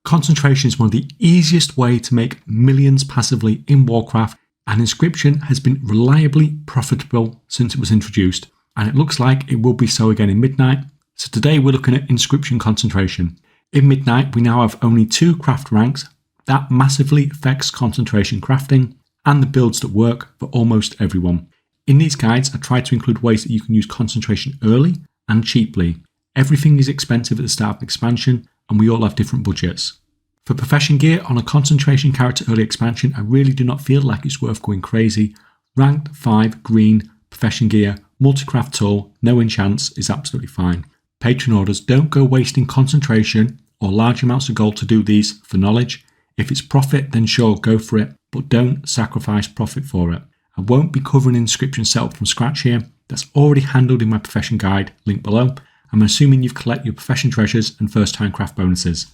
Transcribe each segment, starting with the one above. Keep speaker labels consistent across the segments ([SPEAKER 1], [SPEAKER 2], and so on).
[SPEAKER 1] Concentration is one of the easiest way to make millions passively in Warcraft, and Inscription has been reliably profitable since it was introduced, and it looks like it will be so again in Midnight. So today we're looking at Inscription Concentration. In Midnight we now have only 2 craft ranks. That massively affects concentration crafting and the builds that work for almost everyone. In these guides I try to include ways that you can use concentration early and cheaply. Everything is expensive at the start of an expansion, and we all have different budgets. For profession gear on a concentration character early expansion, I really do not feel like it's worth going crazy. Ranked 5 green profession gear, multi-craft tool, no enchants is absolutely fine. Patron orders, don't go wasting concentration or large amounts of gold to do these for knowledge. If it's profit, then sure, go for it, but don't sacrifice profit for it. I won't be covering Inscription setup from scratch here. That's already handled in my profession guide, link below. I'm assuming you've collected your profession treasures and first time craft bonuses.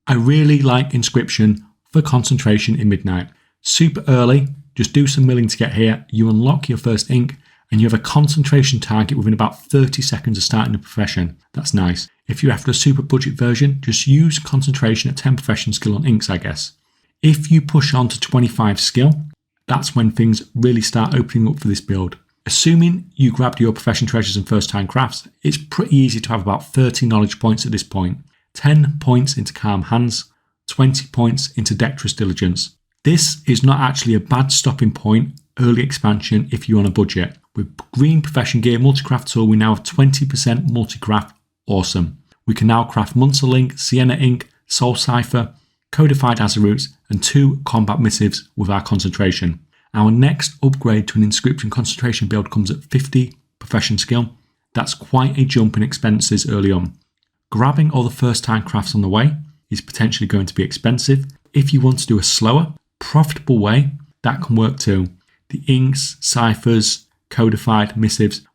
[SPEAKER 1] I really like Inscription for concentration in Midnight. Super early, just do some milling to get here, you unlock your first ink, and you have a concentration target within about 30 seconds of starting the profession. That's nice. If you're after a super budget version, just use concentration at 10 profession skill on inks, I guess. If you push on to 25 skill, that's when things really start opening up for this build. Assuming you grabbed your profession treasures and first time crafts, it's pretty easy to have about 30 knowledge points at this point. 10 points into calm hands, 20 points into dexterous diligence. This is not actually a bad stopping point early expansion if you're on a budget. With green profession gear multi-craft tool, we now have 20% multi-craft. Awesome. We can now craft Munster ink, Sienna ink, Soul Cipher, codified Azeroots, and 2 combat missives with our concentration. Our next upgrade to an Inscription concentration build comes at 50 profession skill. That's quite a jump in expenses early on. Grabbing all the first time crafts on the way is potentially going to be expensive. If you want to do a slower, profitable way, that can work too. The inks, ciphers, codified missives.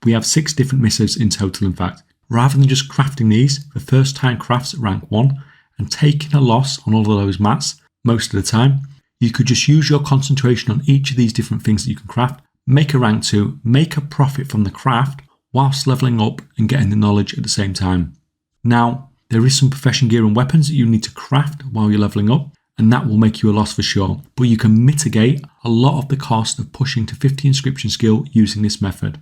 [SPEAKER 1] We have 6 different missives in total in fact. Rather than just crafting these for first time crafts at rank 1 and taking a loss on all of those mats most of the time, you could just use your concentration on each of these different things that you can craft, make a rank 2, make a profit from the craft whilst leveling up and getting the knowledge at the same time. Now, there is some profession gear and weapons that you need to craft while you're leveling up, and that will make you a loss for sure, but you can mitigate a lot of the cost of pushing to 50 Inscription skill using this method.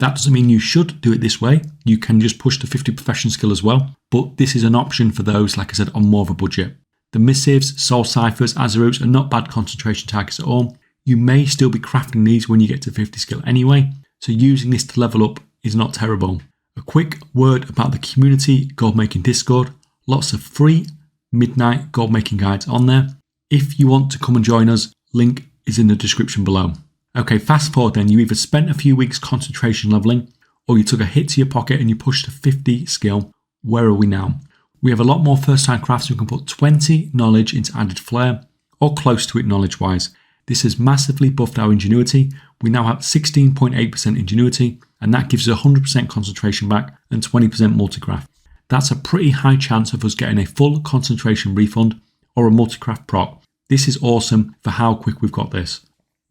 [SPEAKER 1] That doesn't mean you should do it this way, you can just push to 50 profession skill as well, but this is an option for those, like I said, on more of a budget. The missives, soul ciphers, Azeroots are not bad concentration targets at all. You may still be crafting these when you get to 50 skill anyway, so using this to level up is not terrible. A quick word about the community gold making Discord. Lots of free Midnight gold making guides on there. If you want to come and join us, link is in the description below. Okay, fast forward then, you either spent a few weeks concentration leveling or you took a hit to your pocket and you pushed to 50 skill. Where are we now? We have a lot more first time crafts. We can put 20 knowledge into added flair, or close to it knowledge wise. This has massively buffed our ingenuity. We now have 16.8% ingenuity, and that gives us 100% concentration back and 20% multi-craft. That's a pretty high chance of us getting a full concentration refund or a multi-craft proc. This is awesome for how quick we've got this.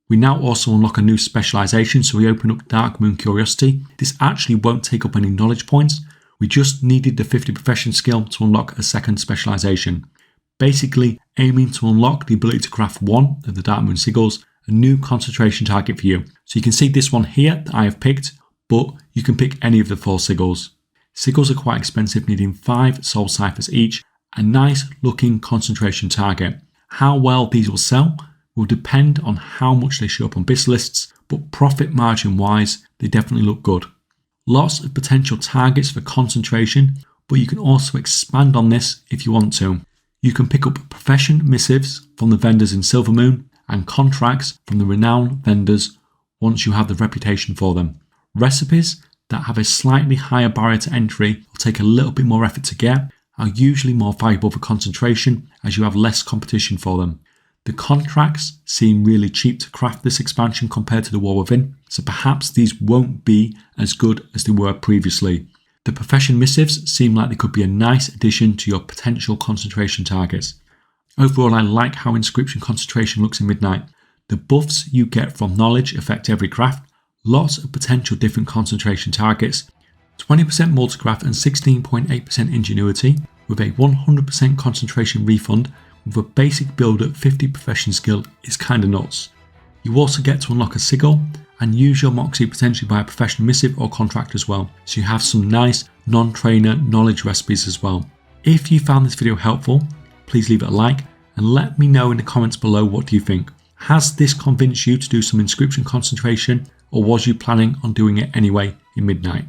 [SPEAKER 1] We now also unlock a new specialization, so we open up Dark Moon Curiosity. This actually won't take up any knowledge points. We just needed the 50 profession skill to unlock a second specialization. Basically aiming to unlock the ability to craft 1 of the Dark Moon Sigils, a new concentration target for you. So you can see this one here that I have picked, but you can pick any of the 4 sigils. Sigils are quite expensive, needing 5 soul ciphers each, a nice looking concentration target. How well these will sell will depend on how much they show up on BIS lists, but profit margin wise, they definitely look good. Lots of potential targets for concentration, but you can also expand on this if you want to. You can pick up profession missives from the vendors in Silvermoon and contracts from the renowned vendors once you have the reputation for them. Recipes that have a slightly higher barrier to entry will take a little bit more effort to get, are usually more valuable for concentration as you have less competition for them. The contracts seem really cheap to craft this expansion compared to the War Within, so perhaps these won't be as good as they were previously. The profession missives seem like they could be a nice addition to your potential concentration targets. Overall, I like how Inscription concentration looks in Midnight. The buffs you get from knowledge affect every craft, lots of potential different concentration targets, 20% multicraft and 16.8% ingenuity, with a 100% concentration refund with a basic build at 50 profession skill is kinda nuts. You also get to unlock a sigil and use your moxie potentially by a professional missive or contract as well, so you have some nice non-trainer knowledge recipes as well. If you found this video helpful, please leave it a like and let me know in the comments below what do you think. Has this convinced you to do some inscription concentration, or was you planning on doing it anyway in Midnight?